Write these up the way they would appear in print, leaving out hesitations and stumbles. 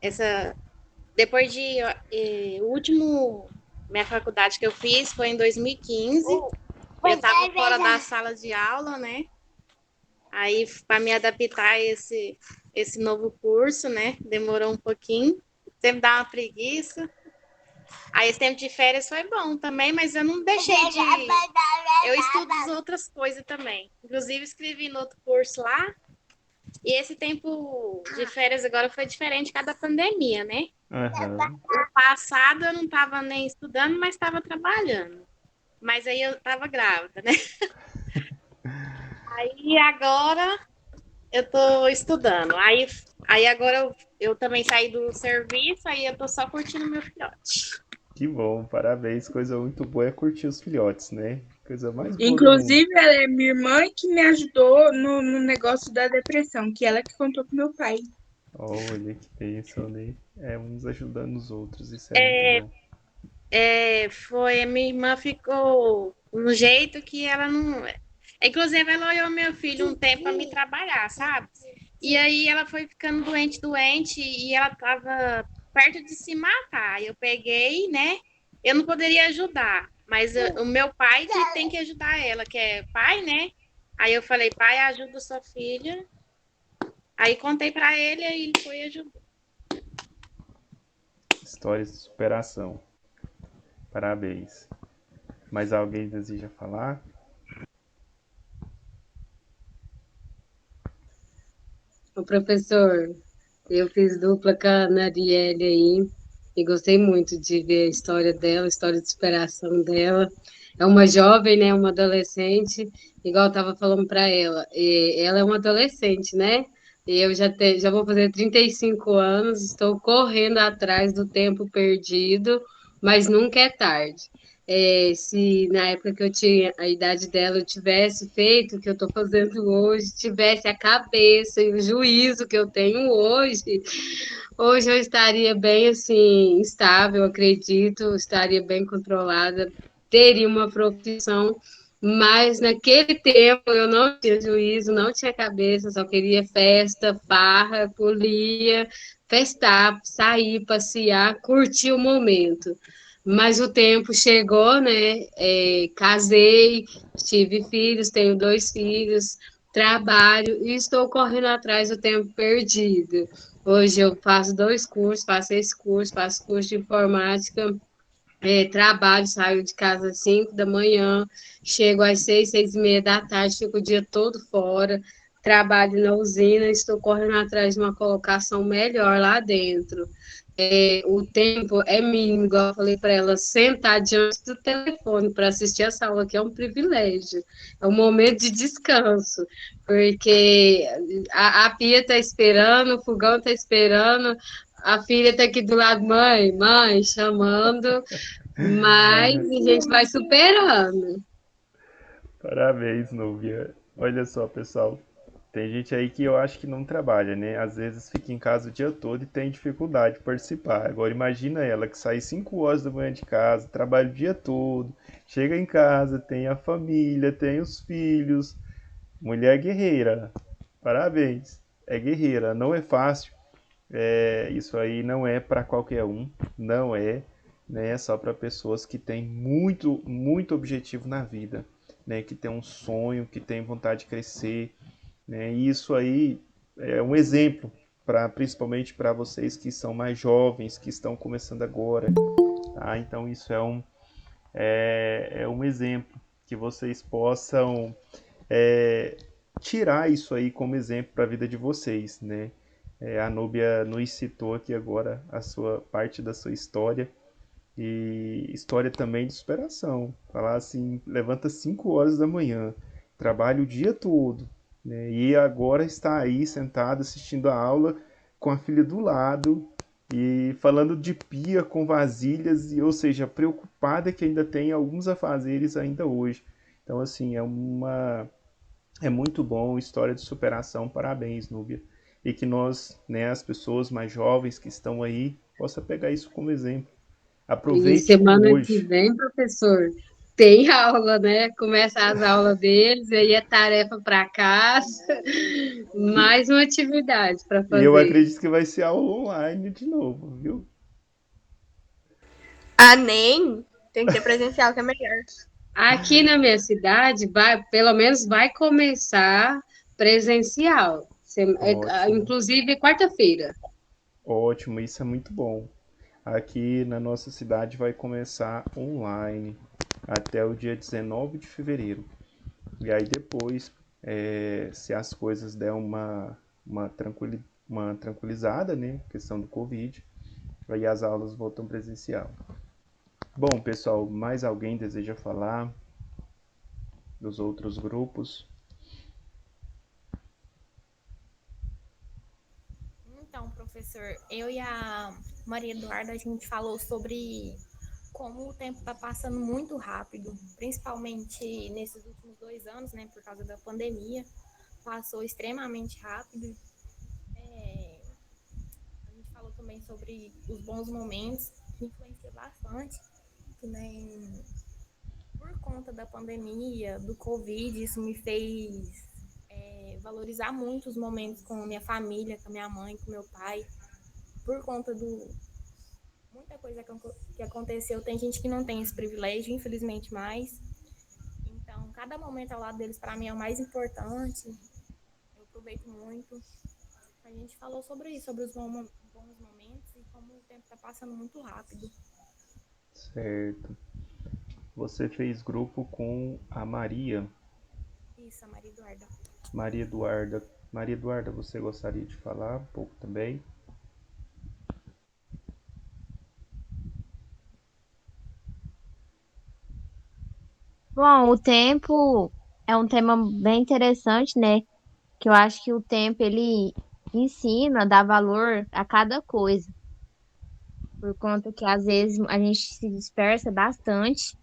essa depois de o último minha faculdade que eu fiz foi em 2015. Eu estava fora da sala de aula, né? Aí para me adaptar a esse novo curso, né? Demorou um pouquinho. Sempre dá uma preguiça. Aí esse tempo de férias foi bom também, mas eu não deixei de. Eu estudo as outras coisas também. Inclusive, escrevi no outro curso lá. E esse tempo de férias agora foi diferente cada pandemia, né? Aham. No passado eu não estava nem estudando, mas estava trabalhando. Mas aí eu estava grávida, né? Aí agora eu estou estudando. Aí agora eu também saí do serviço, aí eu tô só curtindo meu filhote. Que bom, parabéns. Coisa muito boa é curtir os filhotes, né? Coisa mais boa do mundo. Inclusive, ela é minha irmã que me ajudou no negócio da depressão, que ela que contou pro meu pai. Olha que bênção, né? É uns ajudando os outros, isso é muito bom. Foi, a minha irmã ficou no jeito que ela não. Inclusive, ela olhou meu filho um tempo para me trabalhar, sabe? E aí ela foi ficando doente, doente, e ela tava perto de se matar. Eu peguei, né? Eu não poderia ajudar, mas o meu pai que tem que ajudar ela, que é pai, né? Aí eu falei, pai, ajuda sua filha. Aí contei para ele, aí ele foi ajudar. Histórias de superação. Parabéns. Mais alguém deseja falar? O professor, eu fiz dupla com a Narielle aí e gostei muito de ver a história dela, a história de superação dela. É uma jovem, né, uma adolescente, igual eu estava falando para ela. E ela é uma adolescente, né? E eu já vou fazer 35 anos, estou correndo atrás do tempo perdido, mas nunca é tarde. Se na época que eu tinha a idade dela eu tivesse feito o que eu estou fazendo hoje, tivesse a cabeça e o juízo que eu tenho hoje eu estaria bem assim, estável, acredito, estaria bem controlada, teria uma profissão, mas naquele tempo eu não tinha juízo, não tinha cabeça, só queria festa, farra, folia, festar, sair, passear, curtir o momento. Mas o tempo chegou, né? Casei, tive filhos, tenho 2 filhos, trabalho e estou correndo atrás do tempo perdido. Hoje eu faço 2 cursos, faço esse curso, faço curso de informática, trabalho, saio de casa às 5 da manhã, chego às 6, 6:30 da tarde, fico o dia todo fora, trabalho na usina, estou correndo atrás de uma colocação melhor lá dentro. O tempo é mínimo, igual eu falei para ela, sentar diante do telefone para assistir essa aula aqui é um privilégio, é um momento de descanso, porque a pia está esperando, o fogão está esperando, a filha está aqui do lado, mãe, mãe, chamando, mas a gente vai superando. Parabéns, Núbia. Olha só, pessoal. Tem gente aí que eu acho que não trabalha, né? Às vezes fica em casa o dia todo e tem dificuldade de participar. Agora imagina ela que sai 5 horas da manhã de casa, trabalha o dia todo, chega em casa, tem a família, tem os filhos. Mulher guerreira. Parabéns. É guerreira, não é fácil. Isso aí não é para qualquer um, não é, né? É só para pessoas que têm muito, muito objetivo na vida, né? Que tem um sonho, que tem vontade de crescer, né? E isso aí é um exemplo para principalmente para vocês que são mais jovens, que estão começando agora, tá? Então isso é um exemplo que vocês possam é, tirar isso aí como exemplo para a vida de vocês, né? A Núbia nos citou aqui agora a sua parte da sua história e história também de superação. Falar assim, levanta 5 horas da manhã, trabalha o dia todo, né? E agora está aí sentado assistindo a aula com a filha do lado e falando de pia com vasilhas, ou seja, preocupada que ainda tem alguns afazeres ainda hoje. Então, assim, é muito bom, história de superação, parabéns, Núbia. E que nós, né, as pessoas mais jovens que estão aí, possa pegar isso como exemplo. E Aproveite o semana que hoje. vem, professor, tem aula, né? Começa as aulas deles, aí é tarefa para casa, mais uma atividade para E eu fazer. acredito que vai ser aula online de novo, viu? Ah, nem. Tem que ser presencial, que é melhor. Aqui na minha cidade, pelo menos vai começar presencial, Ótimo, inclusive quarta-feira. ótimo, isso é muito bom. Aqui na nossa cidade vai começar online até o dia 19 de fevereiro. E aí depois, se as coisas der uma tranquilizada, né, questão do Covid, aí as aulas voltam presencial. Bom, pessoal, mais alguém deseja falar dos outros grupos? Então, professor, eu e a Maria Eduarda, a gente falou sobre como o tempo está passando muito rápido, principalmente nesses últimos 2 anos, né, por causa da pandemia, passou extremamente rápido. A gente falou também sobre os bons momentos, que influencia bastante, que nem por conta da pandemia, do Covid, isso me fez valorizar muito os momentos com a minha família, com a minha mãe, com meu pai, por conta do muita coisa que aconteceu. Tem gente que não tem esse privilégio, infelizmente, mais. Então, cada momento ao lado deles, para mim, é o mais importante. Eu aproveito muito. A gente falou sobre isso, sobre os bons momentos e como o tempo está passando muito rápido. Certo. Você fez grupo com a Maria. Isso, a Maria Eduarda. Maria Eduarda. Maria Eduarda, você gostaria de falar um pouco também? Bom, o tempo é um tema bem interessante, né? Que eu acho que o tempo ele ensina, dá valor a cada coisa, por conta que às vezes a gente se dispersa bastante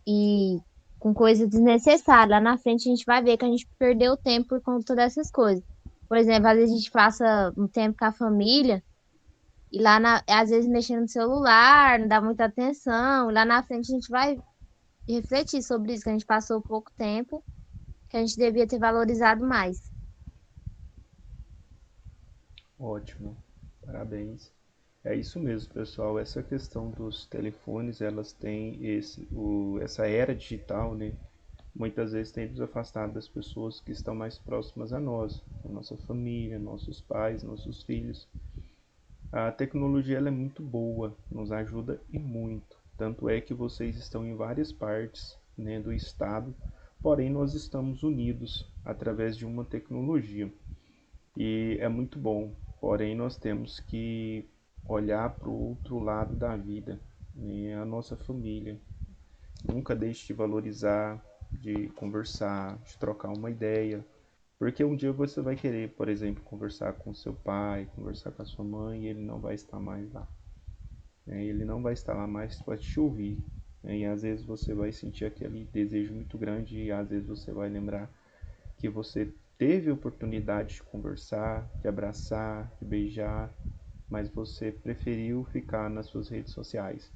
e com coisas desnecessárias. Lá na frente a gente vai ver que a gente perdeu tempo por conta dessas coisas. Por exemplo, às vezes a gente passa um tempo com a família e às vezes mexendo no celular, não dá muita atenção, e lá na frente a gente vai refletir sobre isso, que a gente passou pouco tempo que a gente devia ter valorizado mais. Ótimo, parabéns. É isso mesmo, pessoal. Essa questão dos telefones, elas têm essa era digital, né? Muitas vezes tem nos afastado das pessoas que estão mais próximas a nós, a nossa família, nossos pais, nossos filhos. A tecnologia ela é muito boa, nos ajuda e muito. Tanto é que vocês estão em várias partes, né, do estado, porém nós estamos unidos através de uma tecnologia. E é muito bom, porém nós temos que olhar para o outro lado da vida, né, a nossa família. Nunca deixe de valorizar, de conversar, de trocar uma ideia, porque um dia você vai querer, por exemplo, conversar com seu pai, conversar com a sua mãe, e ele não vai estar mais lá, né? Ele não vai estar lá mais para te ouvir, né? E às vezes você vai sentir aquele desejo muito grande e às vezes você vai lembrar que você teve a oportunidade de conversar, de abraçar, de beijar, mas você preferiu ficar nas suas redes sociais.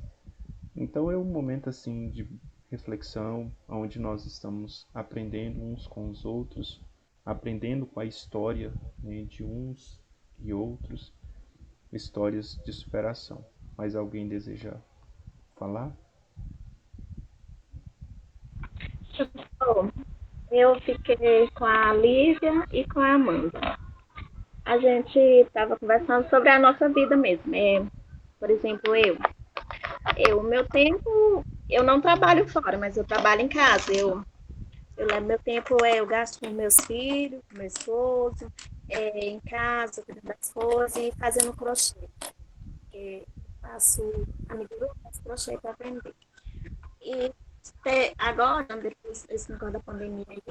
Então é um momento assim de reflexão, onde nós estamos aprendendo uns com os outros, aprendendo com a história, né, de uns e outros, histórias de superação. Mais alguém deseja falar? Bom, eu fiquei com a Lívia e com a Amanda. A gente estava conversando sobre a nossa vida mesmo. Por exemplo, meu tempo, eu não trabalho fora, mas eu trabalho em casa. Eu levo meu tempo, eu gasto com meus filhos, com meu esposo, em casa, cuidando das coisas e fazendo crochê. Porque faço amigurumi, faço crochê para aprender. E agora, depois desse negócio da pandemia aí,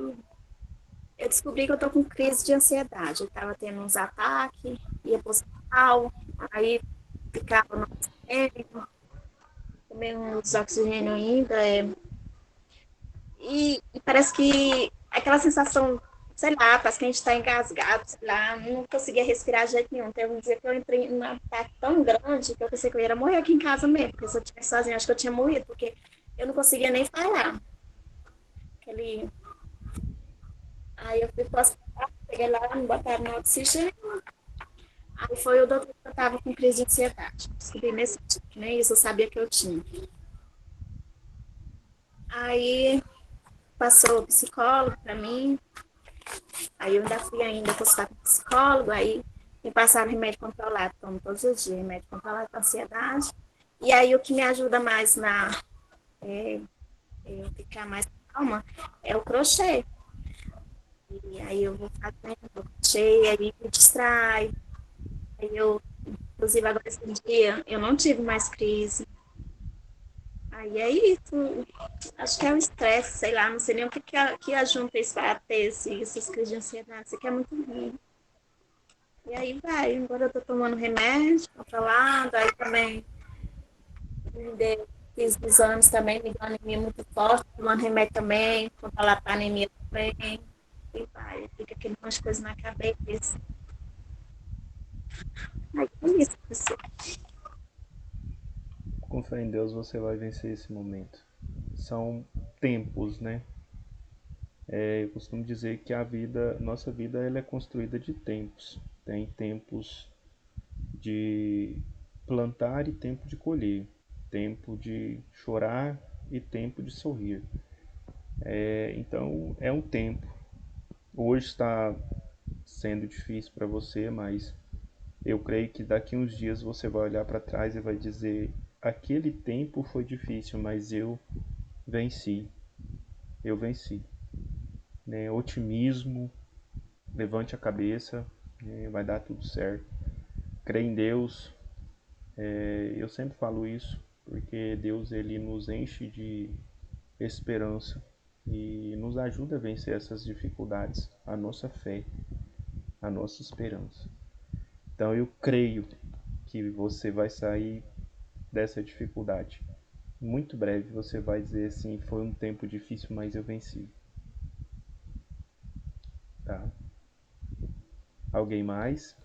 eu descobri que eu tô com crise de ansiedade. Eu tava tendo uns ataques, ia pro hospital, aí ficava no oxigênio, tomei uns oxigênio ainda. E parece que aquela sensação, sei lá, parece que a gente tá engasgado, sei lá, não conseguia respirar de jeito nenhum. Teve um dia que eu entrei num ataque tão grande que eu pensei que eu ia morrer aqui em casa mesmo, porque se eu estivesse sozinha, acho que eu tinha morrido, porque eu não conseguia nem falar. Aquele... Aí eu fui pro hospital, cheguei lá, me botaram no oxigênio. Aí foi o doutor que eu tava com crise de ansiedade. Descobri nesse tipo, que nem isso eu sabia que eu tinha. Aí passou o psicólogo pra mim. Aí eu ainda fui ainda consultar com o psicólogo. Aí me passaram remédio controlado, tomo todos os dias, remédio controlado para ansiedade. E aí o que me ajuda mais na eu ficar mais calma é o crochê. E aí eu vou fazendo o crochê, aí me distrai. Aí eu, inclusive agora esse dia, eu não tive mais crise. Aí é isso. Acho que é o estresse, sei lá, não sei nem o que ajunta isso para ter essas crises de ansiedade. Isso aqui é muito ruim. E aí vai, agora eu tô tomando remédio controlado, aí também fiz exames também, me deu anemia muito forte, tomando remédio também, controlado para anemia também. E vai, fica aquele monte de coisa na cabeça. Aí é isso, professor. Com fé em Deus você vai vencer esse momento. São tempos, né? Eu costumo dizer que a vida, nossa vida, ela é construída de tempos. Tem tempos de plantar e tempo de colher, tempo de chorar e tempo de sorrir. Então é um tempo. Hoje está sendo difícil para você, mas eu creio que daqui uns dias você vai olhar para trás e vai dizer: aquele tempo foi difícil, mas venci, eu venci. Né? Otimismo, levante a cabeça, né? Vai dar tudo certo. Creia em Deus. Eu sempre falo isso porque Deus ele nos enche de esperança e nos ajuda a vencer essas dificuldades, a nossa fé, a nossa esperança. Então eu creio que você vai sair dessa dificuldade. Muito breve você vai dizer assim: foi um tempo difícil, mas eu venci. Tá? Alguém mais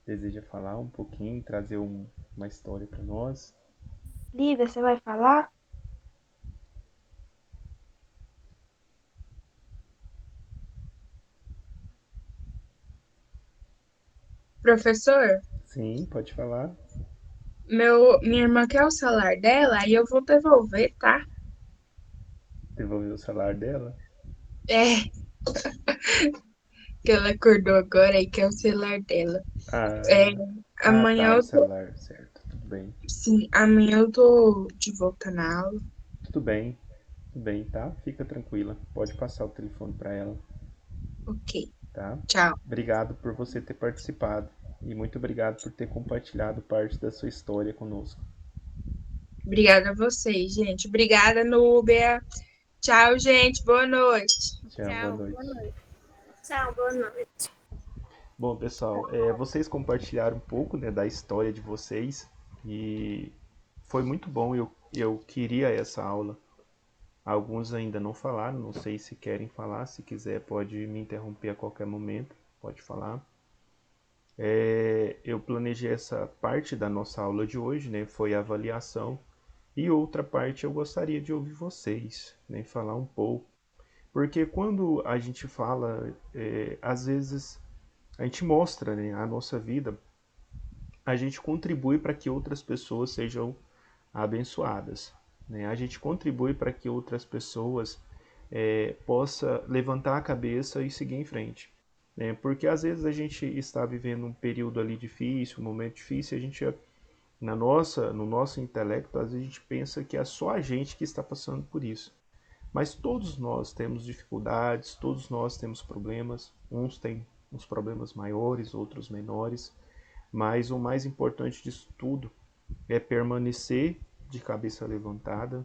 deseja falar um pouquinho, trazer uma história para nós? Lívia, você vai falar? Professor, Sim, pode falar. minha irmã quer o celular dela e eu vou devolver, tá? Devolver o salário dela? É, que ela acordou agora e quer o celular dela. É, Ah, tá, amanhã o eu tô, celular, certo. Tudo bem. sim, amanhã eu tô de volta na aula. Tudo bem. Tudo bem, tá? Fica tranquila. Pode passar o telefone para ela, Ok, tá? tchau. Obrigado por você ter participado e muito obrigado por ter compartilhado parte da sua história conosco. Obrigada a vocês, gente. Obrigada, Núbia. Tchau, gente. Boa noite. Tchau, boa Tchau, boa noite. noite. Tchau, boa noite. Bom, pessoal, vocês compartilharam um pouco, né, da história de vocês e foi muito bom. Eu queria essa aula. Alguns ainda não falaram, não sei se querem falar. Se quiser, pode me interromper a qualquer momento. Pode falar. Eu planejei essa parte da nossa aula de hoje, né? Foi a avaliação. E outra parte eu gostaria de ouvir vocês, né? Falar um pouco. Porque quando a gente fala, às vezes a gente mostra, né, a nossa vida, a gente contribui para que outras pessoas sejam abençoadas. Né? A gente contribui para que outras pessoas possa levantar a cabeça e seguir em frente. Né? Porque às vezes a gente está vivendo um período ali difícil, um momento difícil, e a gente no nosso intelecto, às vezes a gente pensa que é só a gente que está passando por isso. Mas todos nós temos dificuldades, todos nós temos problemas, uns têm uns problemas maiores, outros menores, mas o mais importante disso tudo é permanecer de cabeça levantada,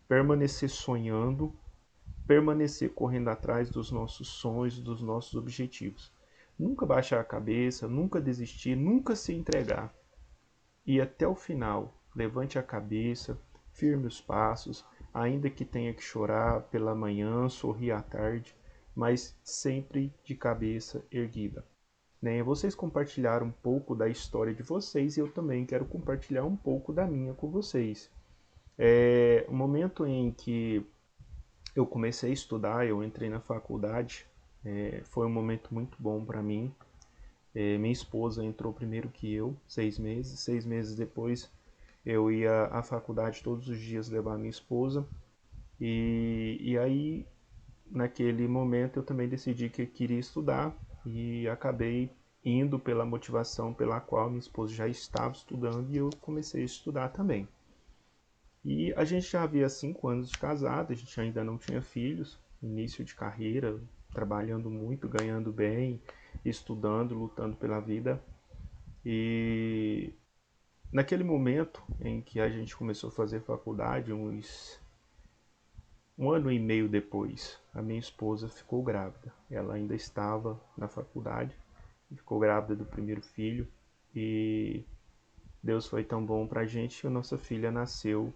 permanecer sonhando, permanecer correndo atrás dos nossos sonhos, dos nossos objetivos. Nunca baixar a cabeça, nunca desistir, nunca se entregar. E até o final, levante a cabeça, firme os passos, ainda que tenha que chorar pela manhã, sorrir à tarde, mas sempre de cabeça erguida. Né? Vocês compartilharam um pouco da história de vocês e eu também quero compartilhar um pouco da minha com vocês. O momento em que eu comecei a estudar, eu entrei na faculdade, foi um momento muito bom para mim. Minha esposa entrou primeiro que eu, 6 meses. 6 meses depois, eu ia à faculdade todos os dias levar minha esposa. E aí, naquele momento, eu também decidi que eu queria estudar e acabei indo pela motivação pela qual minha esposa já estava estudando e eu comecei a estudar também. E a gente já havia 5 anos de casado, a gente ainda não tinha filhos, início de carreira, trabalhando muito, ganhando bem, estudando, lutando pela vida. E naquele momento em que a gente começou a fazer faculdade, uns 1 ano e meio depois, a minha esposa ficou grávida. Ela ainda estava na faculdade, ficou grávida do primeiro filho e Deus foi tão bom pra gente que a nossa filha nasceu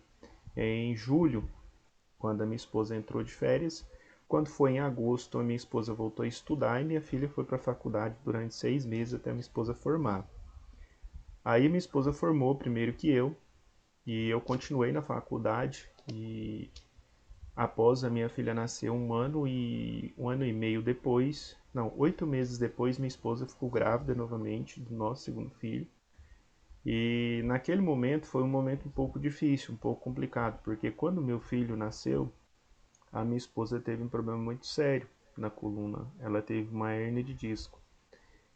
em julho, quando a minha esposa entrou de férias. Quando foi em agosto, a minha esposa voltou a estudar e minha filha foi para a faculdade durante 6 meses até minha esposa formar. Aí minha esposa formou primeiro que eu e eu continuei na faculdade e após a minha filha nascer 1 ano e meio depois, não, 8 meses depois, minha esposa ficou grávida novamente do nosso segundo filho. E naquele momento foi um momento um pouco difícil, um pouco complicado, porque quando meu filho nasceu, a minha esposa teve um problema muito sério na coluna. Ela teve uma hérnia de disco.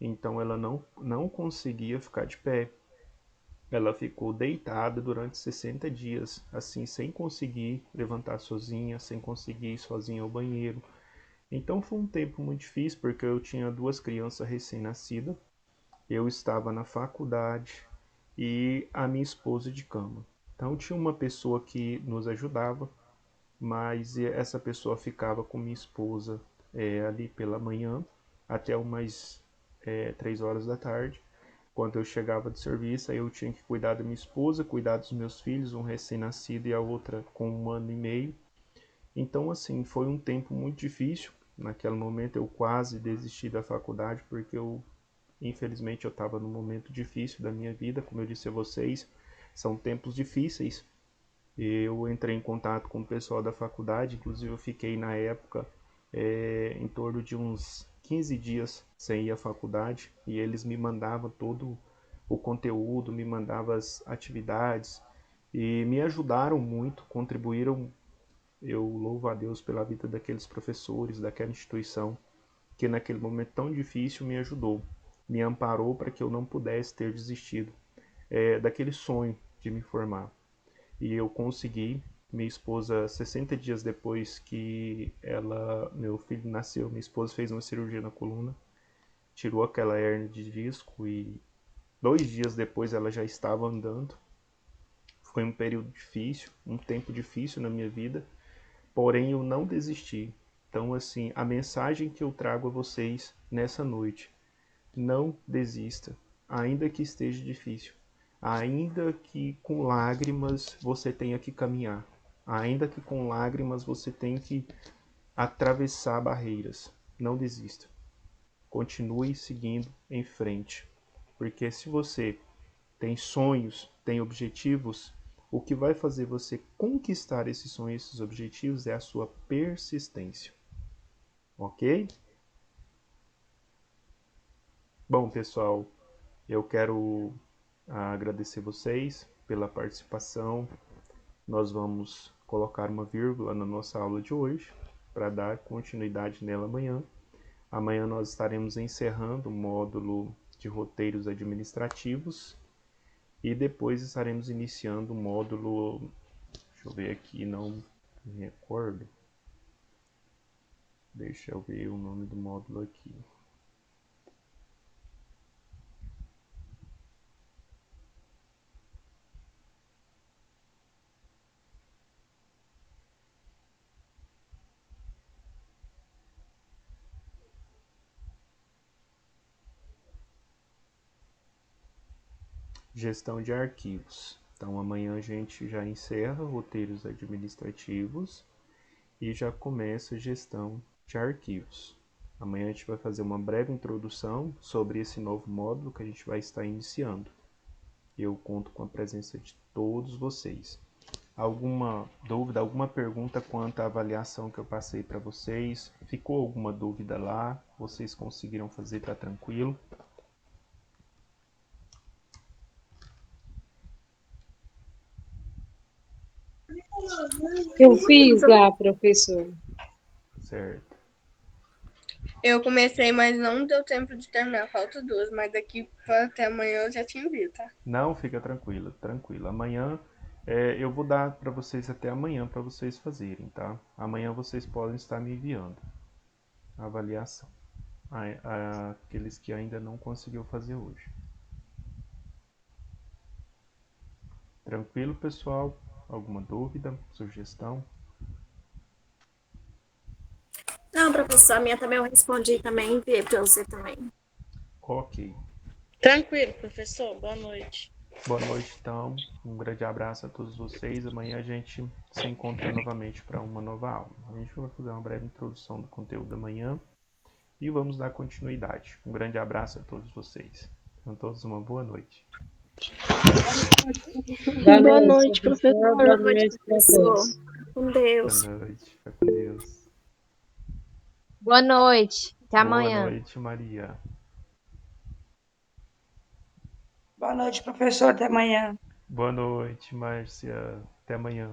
Então ela não conseguia ficar de pé. Ela ficou deitada durante 60 dias, assim, sem conseguir levantar sozinha, sem conseguir ir sozinha ao banheiro. Então foi um tempo muito difícil, porque eu tinha 2 crianças recém-nascidas, eu estava na faculdade e a minha esposa de cama. Então tinha uma pessoa que nos ajudava, mas essa pessoa ficava com minha esposa ali pela manhã até umas 3 horas da tarde. Quando eu chegava do serviço, aí eu tinha que cuidar da minha esposa, cuidar dos meus filhos, um recém-nascido e a outra com 1 ano e meio. Então, assim, foi um tempo muito difícil. Naquele momento eu quase desisti da faculdade porque infelizmente, eu estava num momento difícil da minha vida. Como eu disse a vocês, são tempos difíceis. Eu entrei em contato com o pessoal da faculdade, inclusive eu fiquei na época em torno de uns 15 dias sem ir à faculdade e eles me mandavam todo o conteúdo, me mandavam as atividades e me ajudaram muito, contribuíram. Eu louvo a Deus pela vida daqueles professores, daquela instituição que naquele momento tão difícil me ajudou, me amparou para que eu não pudesse ter desistido daquele sonho de me formar. E eu consegui. Minha esposa, 60 dias depois que meu filho nasceu, minha esposa fez uma cirurgia na coluna, tirou aquela hérnia de disco e 2 dias depois ela já estava andando. Foi um período difícil, um tempo difícil na minha vida, porém eu não desisti. Então, assim, a mensagem que eu trago a vocês nessa noite: não desista, ainda que esteja difícil, ainda que com lágrimas você tenha que caminhar, ainda que com lágrimas você tenha que atravessar barreiras. Não desista. Continue seguindo em frente. Porque se você tem sonhos, tem objetivos, o que vai fazer você conquistar esses sonhos, esses objetivos é a sua persistência. Ok? Bom, pessoal, eu quero agradecer vocês pela participação. Nós vamos colocar uma vírgula na nossa aula de hoje para dar continuidade nela amanhã. Amanhã nós estaremos encerrando o módulo de roteiros administrativos e depois estaremos iniciando o módulo, deixa eu ver aqui, não me recordo. Deixa eu ver o nome do módulo aqui. Gestão de arquivos. Então amanhã a gente já encerra roteiros administrativos e já começa a gestão de arquivos. Amanhã a gente vai fazer uma breve introdução sobre esse novo módulo que a gente vai estar iniciando. Eu conto com a presença de todos vocês. Alguma dúvida, alguma pergunta quanto à avaliação que eu passei para vocês? Ficou alguma dúvida lá? Vocês conseguiram fazer? Tá tranquilo? Eu fiz lá, professor. Certo. Eu comecei, mas não deu tempo de terminar. Falta 2, mas daqui até amanhã eu já tinha visto, tá? Não, fica tranquilo, tranquilo. Amanhã eu vou dar para vocês até amanhã para vocês fazerem, tá? Amanhã vocês podem estar me enviando a avaliação. Aqueles que ainda não conseguiu fazer hoje. Tranquilo, pessoal? Alguma dúvida, sugestão? Não, professor, a minha também eu respondi também, enviei para você também. Ok. Tranquilo, professor. Boa noite. Boa noite, então. Um grande abraço a todos vocês. Amanhã a gente se encontra novamente para uma nova aula. A gente vai fazer uma breve introdução do conteúdo da manhã e vamos dar continuidade. Um grande abraço a todos vocês. Tenham todos uma boa noite. Boa noite, professor. Boa noite, professor. todos. Com Deus. Boa noite. Fica com Deus. Boa noite. Até amanhã. Boa noite, Maria. Boa noite, professor. Até amanhã. Boa noite, Márcia. Até amanhã.